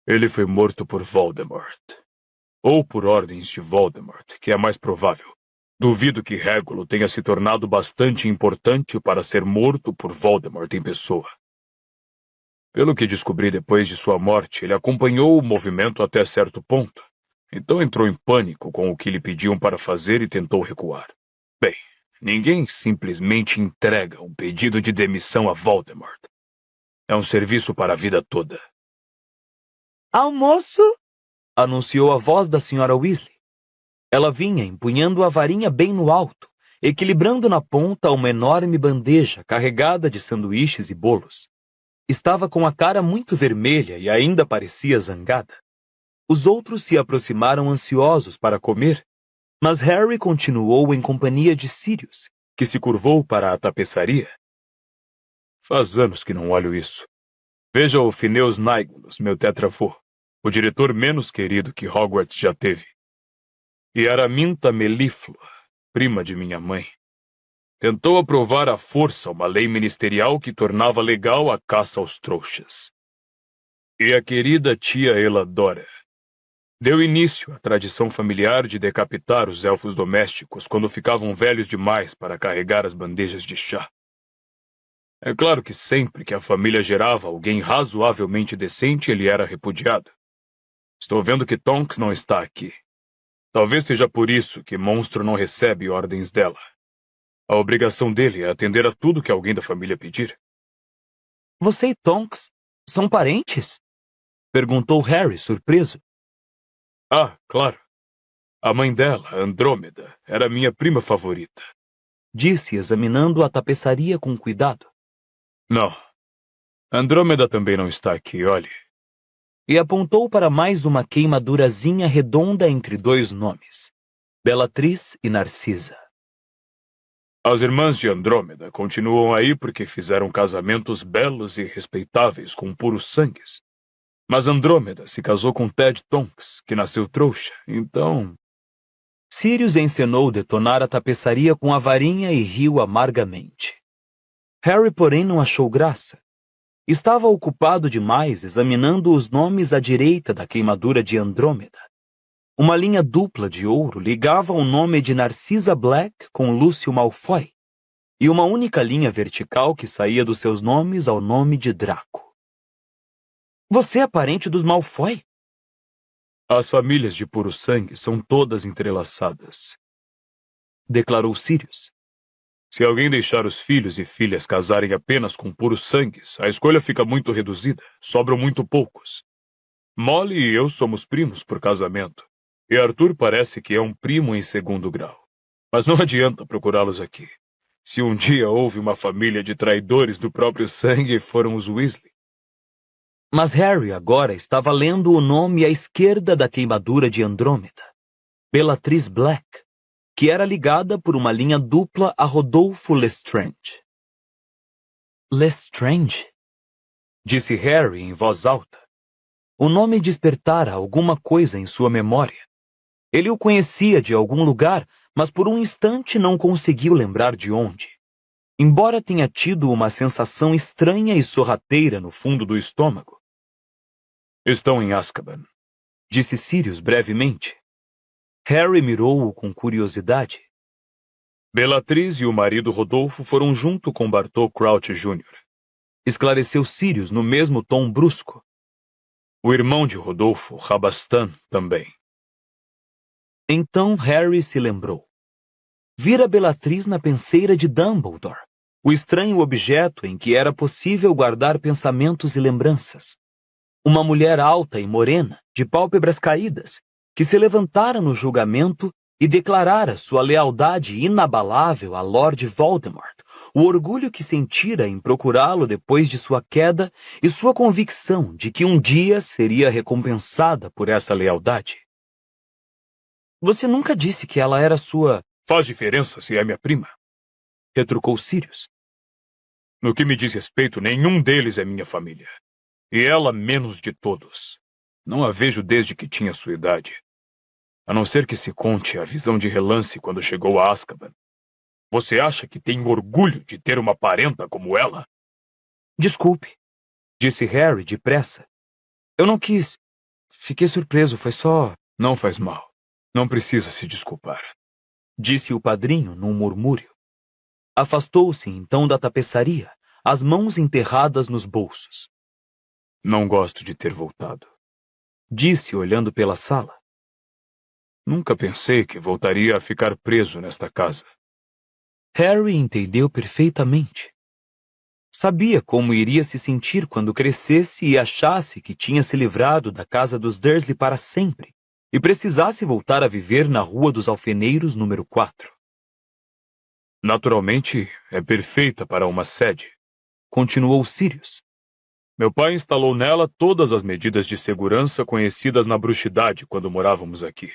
[SPEAKER 6] Ele foi morto por Voldemort. Ou por ordens de Voldemort, que é mais provável. Duvido que Regulo tenha se tornado bastante importante para ser morto por Voldemort em pessoa. Pelo que descobri depois de sua morte, ele acompanhou o movimento até certo ponto. Então entrou em pânico com o que lhe pediam para fazer e tentou recuar. Bem, ninguém simplesmente entrega um pedido de demissão a Voldemort. É um serviço para a vida toda.
[SPEAKER 3] Almoço?
[SPEAKER 2] Anunciou a voz da Sra. Weasley. Ela vinha empunhando a varinha bem no alto, equilibrando na ponta uma enorme bandeja carregada de sanduíches e bolos. Estava com a cara muito vermelha e ainda parecia zangada. Os outros se aproximaram ansiosos para comer, mas Harry continuou em companhia de Sirius, que se curvou para a tapeçaria.
[SPEAKER 6] Faz anos que não olho isso. Veja o Phineas Nigellus, meu tetravô, o diretor menos querido que Hogwarts já teve. E Araminta Melíflua, prima de minha mãe. Tentou aprovar à força uma lei ministerial que tornava legal a caça aos trouxas. E a querida tia Eladora deu início à tradição familiar de decapitar os elfos domésticos quando ficavam velhos demais para carregar as bandejas de chá. É claro que sempre que a família gerava alguém razoavelmente decente, ele era repudiado. Estou vendo que Tonks não está aqui. Talvez seja por isso que Monstro não recebe ordens dela. A obrigação dele é atender a tudo que alguém da família pedir.
[SPEAKER 2] Você e Tonks são parentes? Perguntou Harry, surpreso.
[SPEAKER 6] Ah, claro. A mãe dela, Andrômeda, era minha prima favorita.
[SPEAKER 2] Disse, examinando a tapeçaria com cuidado.
[SPEAKER 6] Não. Andrômeda também não está aqui, olhe.
[SPEAKER 2] E apontou para mais uma queimadurazinha redonda entre dois nomes, Bellatrix e Narcisa.
[SPEAKER 6] As irmãs de Andrômeda continuam aí porque fizeram casamentos belos e respeitáveis com puros sangues. Mas Andrômeda se casou com Ted Tonks, que nasceu trouxa, então...
[SPEAKER 2] Sirius encenou detonar a tapeçaria com a varinha e riu amargamente. Harry, porém, não achou graça. Estava ocupado demais examinando os nomes à direita da queimadura de Andrômeda. Uma linha dupla de ouro ligava o nome de Narcisa Black com Lúcio Malfoy, e uma única linha vertical que saía dos seus nomes ao nome de Draco. Você é parente dos Malfoy?
[SPEAKER 6] As famílias de puro sangue são todas entrelaçadas,
[SPEAKER 2] declarou Sirius.
[SPEAKER 6] Se alguém deixar os filhos e filhas casarem apenas com puros sangues, a escolha fica muito reduzida, sobram muito poucos. Molly e eu somos primos por casamento, e Arthur parece que é um primo em segundo grau. Mas não adianta procurá-los aqui. Se um dia houve uma família de traidores do próprio sangue, foram os Weasley.
[SPEAKER 2] Mas Harry agora estava lendo o nome à esquerda da queimadura de Andrômeda, Bellatrix Black, que era ligada por uma linha dupla a Rodolfo Lestrange. Lestrange? Disse Harry em voz alta. O nome despertara alguma coisa em sua memória. Ele o conhecia de algum lugar, mas por um instante não conseguiu lembrar de onde. Embora tenha tido uma sensação estranha e sorrateira no fundo do estômago.
[SPEAKER 6] Estão em Azkaban,
[SPEAKER 2] disse Sirius brevemente. Harry mirou-o com curiosidade.
[SPEAKER 6] Bellatrix e o marido Rodolfo foram junto com Bartol Crouch Jr.,
[SPEAKER 2] esclareceu Sirius no mesmo tom brusco.
[SPEAKER 6] O irmão de Rodolfo, Rabastan, também.
[SPEAKER 2] Então Harry se lembrou. Vira Bellatrix na penseira de Dumbledore, o estranho objeto em que era possível guardar pensamentos e lembranças. Uma mulher alta e morena, de pálpebras caídas, que se levantara no julgamento e declarara sua lealdade inabalável a Lord Voldemort, o orgulho que sentira em procurá-lo depois de sua queda e sua convicção de que um dia seria recompensada por essa lealdade. Você nunca disse que ela era sua...
[SPEAKER 6] Faz diferença se é minha prima,
[SPEAKER 2] retrucou Sirius.
[SPEAKER 6] No que me diz respeito, nenhum deles é minha família. E ela menos de todos. Não a vejo desde que tinha sua idade. A não ser que se conte a visão de relance quando chegou a Azkaban. Você acha que tem orgulho de ter uma parenta como ela?
[SPEAKER 2] Desculpe, disse Harry depressa. Eu não quis. Fiquei surpreso, foi só...
[SPEAKER 6] Não faz mal. Não precisa se desculpar.
[SPEAKER 2] disse o padrinho num murmúrio. Afastou-se então da tapeçaria, as mãos enterradas nos bolsos.
[SPEAKER 6] Não gosto de ter voltado,
[SPEAKER 2] Disse olhando pela sala.
[SPEAKER 6] Nunca pensei que voltaria a ficar preso nesta casa.
[SPEAKER 2] Harry entendeu perfeitamente. Sabia como iria se sentir quando crescesse e achasse que tinha se livrado da casa dos Dursley para sempre e precisasse voltar a viver na Rua dos Alfeneiros, número 4.
[SPEAKER 6] Naturalmente, é perfeita para uma sede,
[SPEAKER 2] Continuou Sirius.
[SPEAKER 6] Meu pai instalou nela todas as medidas de segurança conhecidas na bruxidade quando morávamos aqui.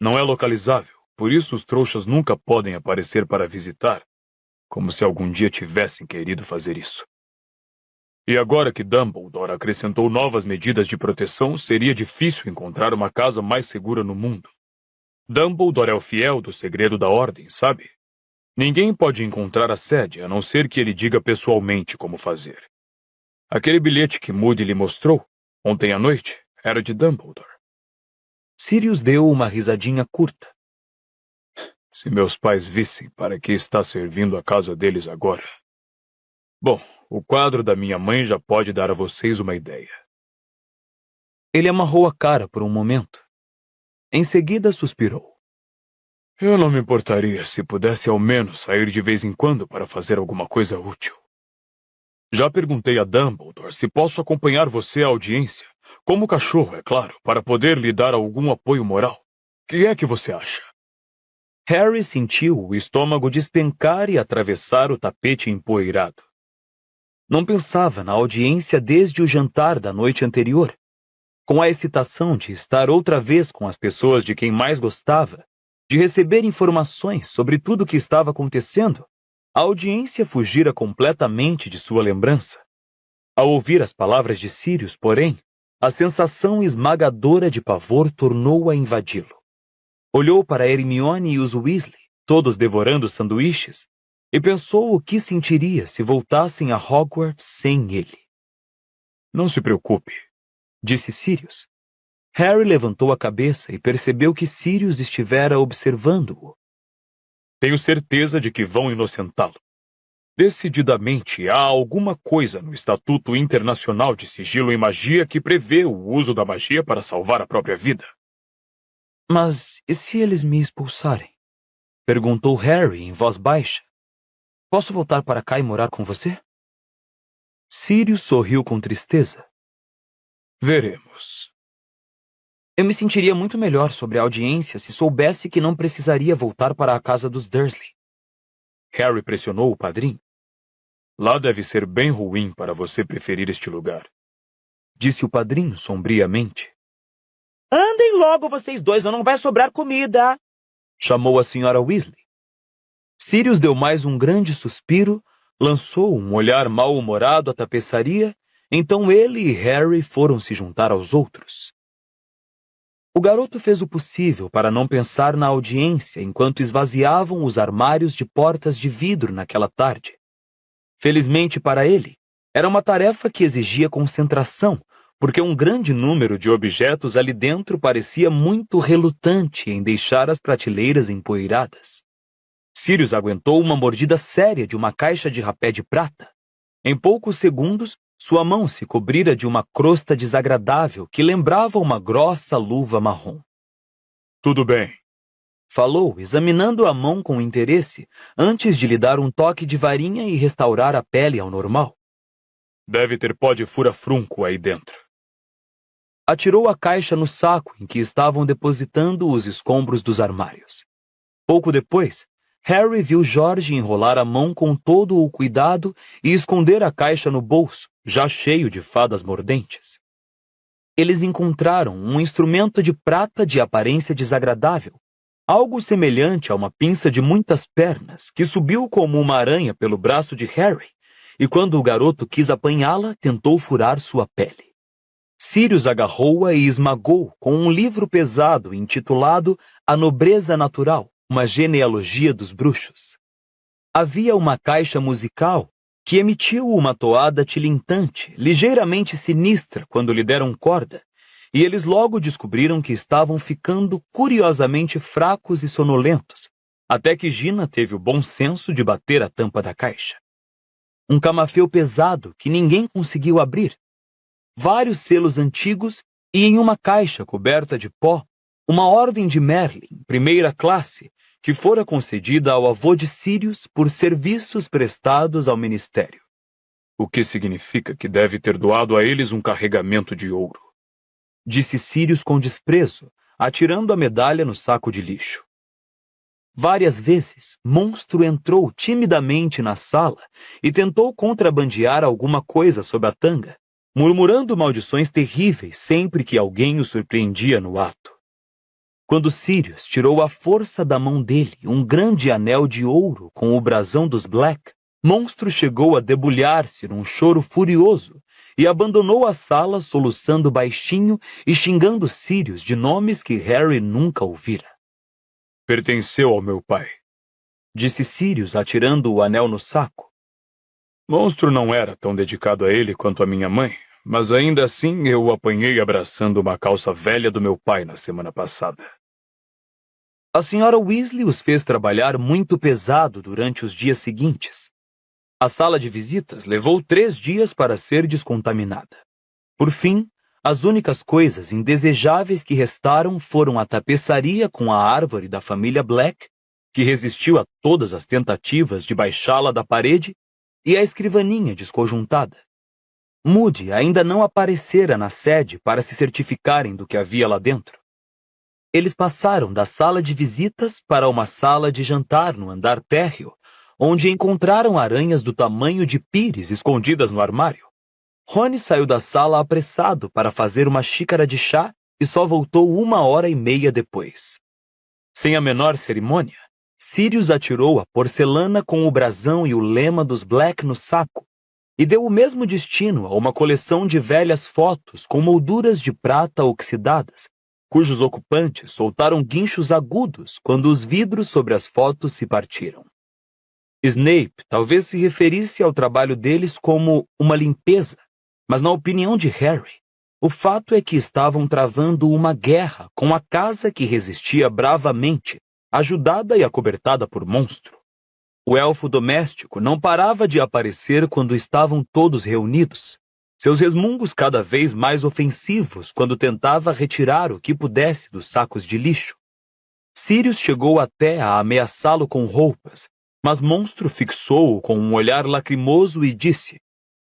[SPEAKER 6] Não é localizável, por isso os trouxas nunca podem aparecer para visitar, como se algum dia tivessem querido fazer isso. E agora que Dumbledore acrescentou novas medidas de proteção, seria difícil encontrar uma casa mais segura no mundo. Dumbledore é o fiel do segredo da ordem, sabe? Ninguém pode encontrar a sede, a não ser que ele diga pessoalmente como fazer. Aquele bilhete que Moody lhe mostrou, ontem à noite, era de Dumbledore.
[SPEAKER 2] Sirius deu uma risadinha curta.
[SPEAKER 6] Se meus pais vissem para que está servindo a casa deles agora. Bom, o quadro da minha mãe já pode dar a vocês uma ideia.
[SPEAKER 2] Ele amarrou a cara por um momento. Em seguida suspirou.
[SPEAKER 6] Eu não me importaria se pudesse ao menos sair de vez em quando para fazer alguma coisa útil. Já perguntei a Dumbledore se posso acompanhar você à audiência, como cachorro, é claro, para poder lhe dar algum apoio moral. O que é que você acha?
[SPEAKER 2] Harry sentiu o estômago despencar e atravessar o tapete empoeirado. Não pensava na audiência desde o jantar da noite anterior. Com a excitação de estar outra vez com as pessoas de quem mais gostava, de receber informações sobre tudo o que estava acontecendo, a audiência fugira completamente de sua lembrança. Ao ouvir as palavras de Sirius, porém, a sensação esmagadora de pavor tornou a invadi-lo. Olhou para Hermione e os Weasley, todos devorando sanduíches, e pensou o que sentiria se voltassem a Hogwarts sem ele.
[SPEAKER 6] Não se preocupe,
[SPEAKER 2] disse Sirius. Harry levantou a cabeça e percebeu que Sirius estivera observando-o.
[SPEAKER 6] Tenho certeza de que vão inocentá-lo. Decididamente, há alguma coisa no Estatuto Internacional de Sigilo em Magia que prevê o uso da magia para salvar a própria vida.
[SPEAKER 2] Mas e se eles me expulsarem? Perguntou Harry em voz baixa. Posso voltar para cá e morar com você? Sirius sorriu com tristeza.
[SPEAKER 6] Veremos.
[SPEAKER 2] Eu me sentiria muito melhor sobre a audiência se soubesse que não precisaria voltar para a casa dos Dursley.
[SPEAKER 6] Harry pressionou o padrinho. Lá deve ser bem ruim para você preferir este lugar,
[SPEAKER 2] disse o padrinho sombriamente.
[SPEAKER 3] Andem logo vocês dois, ou não vai sobrar comida,
[SPEAKER 2] chamou a senhora Weasley. Sirius deu mais um grande suspiro, lançou um olhar mal-humorado à tapeçaria, então ele e Harry foram se juntar aos outros. O garoto fez o possível para não pensar na audiência enquanto esvaziavam os armários de portas de vidro naquela tarde. Felizmente para ele, era uma tarefa que exigia concentração, porque um grande número de objetos ali dentro parecia muito relutante em deixar as prateleiras empoeiradas. Sirius aguentou uma mordida séria de uma caixa de rapé de prata. Em poucos segundos, sua mão se cobrira de uma crosta desagradável que lembrava uma grossa luva marrom.
[SPEAKER 6] Tudo bem,
[SPEAKER 2] falou, examinando a mão com interesse, antes de lhe dar um toque de varinha e restaurar a pele ao normal.
[SPEAKER 6] Deve ter pó de fura-frunco aí dentro.
[SPEAKER 2] Atirou a caixa no saco em que estavam depositando os escombros dos armários. Pouco depois, Harry viu George enrolar a mão com todo o cuidado e esconder a caixa no bolso, já cheio de fadas mordentes. Eles encontraram um instrumento de prata de aparência desagradável, algo semelhante a uma pinça de muitas pernas, que subiu como uma aranha pelo braço de Harry, e quando o garoto quis apanhá-la, tentou furar sua pele. Sirius agarrou-a e esmagou com um livro pesado intitulado A Nobreza Natural, uma genealogia dos bruxos. Havia uma caixa musical que emitiu uma toada tilintante, ligeiramente sinistra quando lhe deram corda, e eles logo descobriram que estavam ficando curiosamente fracos e sonolentos, até que Gina teve o bom senso de bater a tampa da caixa. Um camafeu pesado que ninguém conseguiu abrir. Vários selos antigos e em uma caixa coberta de pó, uma ordem de Merlin, primeira classe, que fora concedida ao avô de Sirius por serviços prestados ao ministério.
[SPEAKER 6] O que significa que deve ter doado a eles um carregamento de ouro,
[SPEAKER 2] disse Sirius com desprezo, atirando a medalha no saco de lixo. Várias vezes, Monstro entrou timidamente na sala e tentou contrabandear alguma coisa sob a tanga, murmurando maldições terríveis sempre que alguém o surpreendia no ato. Quando Sirius tirou à força da mão dele um grande anel de ouro com o brasão dos Black, Monstro chegou a debulhar-se num choro furioso e abandonou a sala soluçando baixinho e xingando Sirius de nomes que Harry nunca ouvira.
[SPEAKER 6] pertenceu ao meu pai.
[SPEAKER 2] Disse Sirius atirando o anel no saco.
[SPEAKER 6] Monstro não era tão dedicado a ele quanto a minha mãe, mas ainda assim eu o apanhei abraçando uma calça velha do meu pai na semana passada.
[SPEAKER 2] A senhora Weasley os fez trabalhar muito pesado durante os dias seguintes. A sala de visitas levou 3 dias para ser descontaminada. Por fim, as únicas coisas indesejáveis que restaram foram a tapeçaria com a árvore da família Black, que resistiu a todas as tentativas de baixá-la da parede, e a escrivaninha desconjuntada. Moody ainda não aparecera na sede para se certificarem do que havia lá dentro. Eles passaram da sala de visitas para uma sala de jantar no andar térreo, onde encontraram aranhas do tamanho de pires escondidas no armário. Rony saiu da sala apressado para fazer uma xícara de chá e só voltou 1h30 depois. Sem a menor cerimônia, Sirius atirou a porcelana com o brasão e o lema dos Black no saco e deu o mesmo destino a uma coleção de velhas fotos com molduras de prata oxidadas, cujos ocupantes soltaram guinchos agudos quando os vidros sobre as fotos se partiram. Snape talvez se referisse ao trabalho deles como uma limpeza, mas na opinião de Harry, o fato é que estavam travando uma guerra com a casa que resistia bravamente, ajudada e acobertada por Monstro. O elfo doméstico não parava de aparecer quando estavam todos reunidos, seus resmungos cada vez mais ofensivos quando tentava retirar o que pudesse dos sacos de lixo. Sirius chegou até a ameaçá-lo com roupas, mas Monstro fixou-o com um olhar lacrimoso e disse: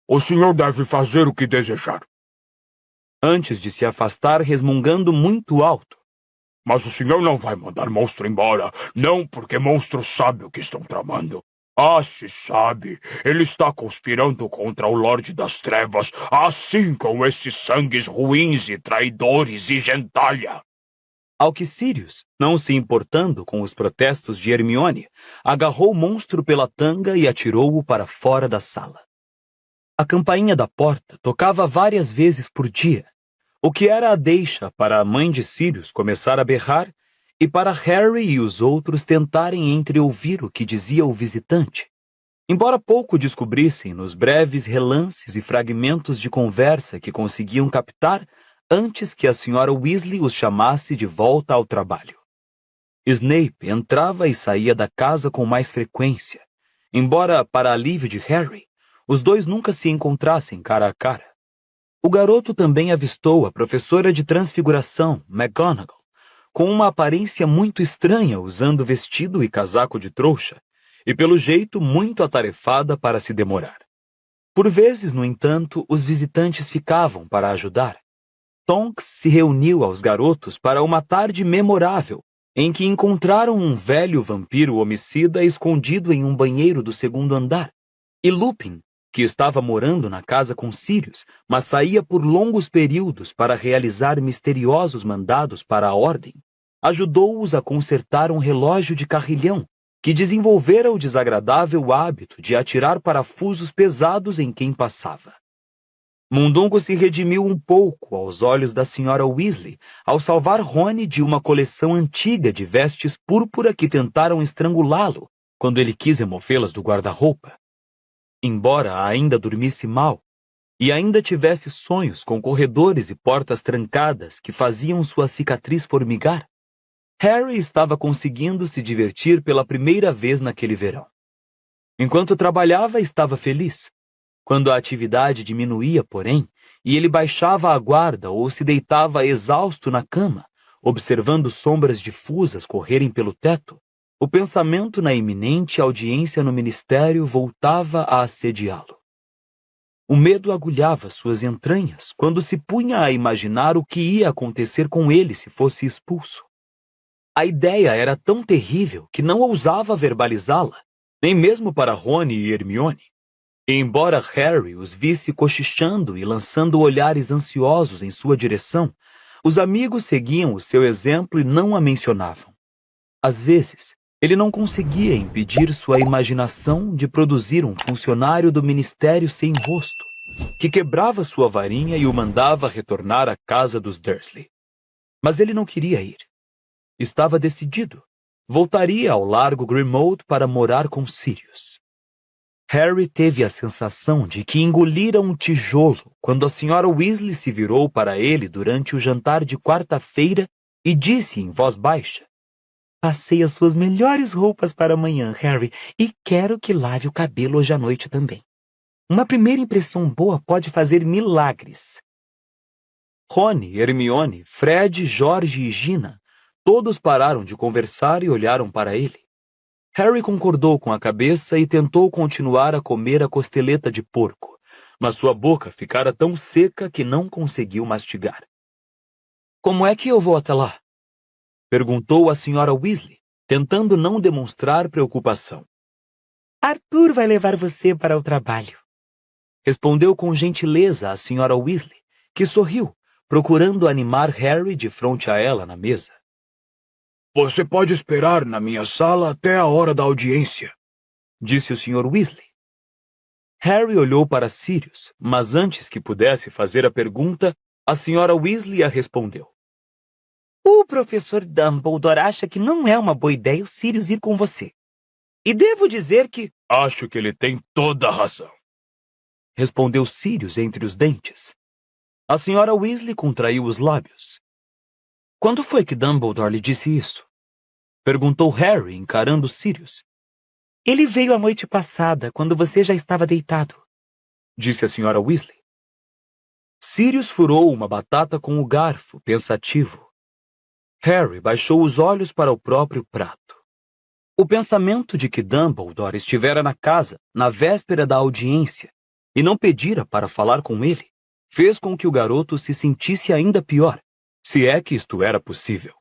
[SPEAKER 6] O senhor deve fazer o que desejar.
[SPEAKER 2] Antes de se afastar resmungando muito alto.
[SPEAKER 6] Mas o senhor não vai mandar Monstro embora, não porque Monstro sabe o que estão tramando. Ah, se sabe, ele está conspirando contra o Lorde das Trevas, assim com esses sangues ruins e traidores e gentalha.
[SPEAKER 2] Ao que Sirius, não se importando com os protestos de Hermione, agarrou o Monstro pela tanga e atirou-o para fora da sala. A campainha da porta tocava várias vezes por dia, o que era a deixa para a mãe de Sirius começar a berrar e para Harry e os outros tentarem entreouvir o que dizia o visitante. Embora pouco descobrissem nos breves relances e fragmentos de conversa que conseguiam captar antes que a senhora Weasley os chamasse de volta ao trabalho. Snape entrava e saía da casa com mais frequência, embora, para alívio de Harry, os dois nunca se encontrassem cara a cara. O garoto também avistou a professora de transfiguração, McGonagall, com uma aparência muito estranha usando vestido e casaco de trouxa, e pelo jeito muito atarefada para se demorar. Por vezes, no entanto, os visitantes ficavam para ajudar. Tonks se reuniu aos garotos para uma tarde memorável, em que encontraram um velho vampiro homicida escondido em um banheiro do 2º andar, e Lupin, que estava morando na casa com Sirius, mas saía por longos períodos para realizar misteriosos mandados para a Ordem, ajudou-os a consertar um relógio de carrilhão, que desenvolvera o desagradável hábito de atirar parafusos pesados em quem passava. Mundungo se redimiu um pouco aos olhos da senhora Weasley ao salvar Rony de uma coleção antiga de vestes púrpura que tentaram estrangulá-lo quando ele quis removê-las do guarda-roupa. Embora ainda dormisse mal e ainda tivesse sonhos com corredores e portas trancadas que faziam sua cicatriz formigar, Harry estava conseguindo se divertir pela primeira vez naquele verão. Enquanto trabalhava, estava feliz. Quando a atividade diminuía, porém, e ele baixava a guarda ou se deitava exausto na cama, observando sombras difusas correrem pelo teto, o pensamento na iminente audiência no ministério voltava a assediá-lo. O medo agulhava suas entranhas quando se punha a imaginar o que ia acontecer com ele se fosse expulso. A ideia era tão terrível que não ousava verbalizá-la, nem mesmo para Rony e Hermione. E embora Harry os visse cochichando e lançando olhares ansiosos em sua direção, os amigos seguiam o seu exemplo e não a mencionavam. Às vezes, ele não conseguia impedir sua imaginação de produzir um funcionário do ministério sem rosto, que quebrava sua varinha e o mandava retornar à casa dos Dursley. Mas ele não queria ir. Estava decidido. Voltaria ao Largo Grimmauld para morar com Sirius. Harry teve a sensação de que engolira um tijolo quando a senhora Weasley se virou para ele durante o jantar de quarta-feira e disse em voz baixa: "Passei as suas melhores roupas para amanhã, Harry, e quero que lave o cabelo hoje à noite também. Uma primeira impressão boa pode fazer milagres." Rony, Hermione, Fred, George e Gina todos pararam de conversar e olharam para ele. Harry concordou com a cabeça e tentou continuar a comer a costeleta de porco, mas sua boca ficara tão seca que não conseguiu mastigar. "Como é que eu vou até lá?" perguntou a senhora Weasley, tentando não demonstrar preocupação. "Arthur vai levar você para o trabalho", respondeu com gentileza a senhora Weasley, que sorriu, procurando animar Harry de frente a ela na mesa.
[SPEAKER 5] Você pode esperar na minha sala até a hora da audiência,
[SPEAKER 2] disse o Sr. Weasley. Harry olhou para Sirius, mas antes que pudesse fazer a pergunta, a senhora Weasley a respondeu. "O professor Dumbledore acha que não é uma boa ideia o Sirius ir com você. E devo dizer que..."
[SPEAKER 6] Acho que ele tem toda a razão,
[SPEAKER 2] respondeu Sirius entre os dentes. A senhora Weasley contraiu os lábios. "Quando foi que Dumbledore lhe disse isso?" perguntou Harry, encarando Sirius. "Ele veio a noite passada, quando você já estava deitado", disse a senhora Weasley. Sirius furou uma batata com o garfo, pensativo. Harry baixou os olhos para o próprio prato. O pensamento de que Dumbledore estivera na casa na véspera da audiência e não pedira para falar com ele fez com que o garoto se sentisse ainda pior, se é que isto era possível.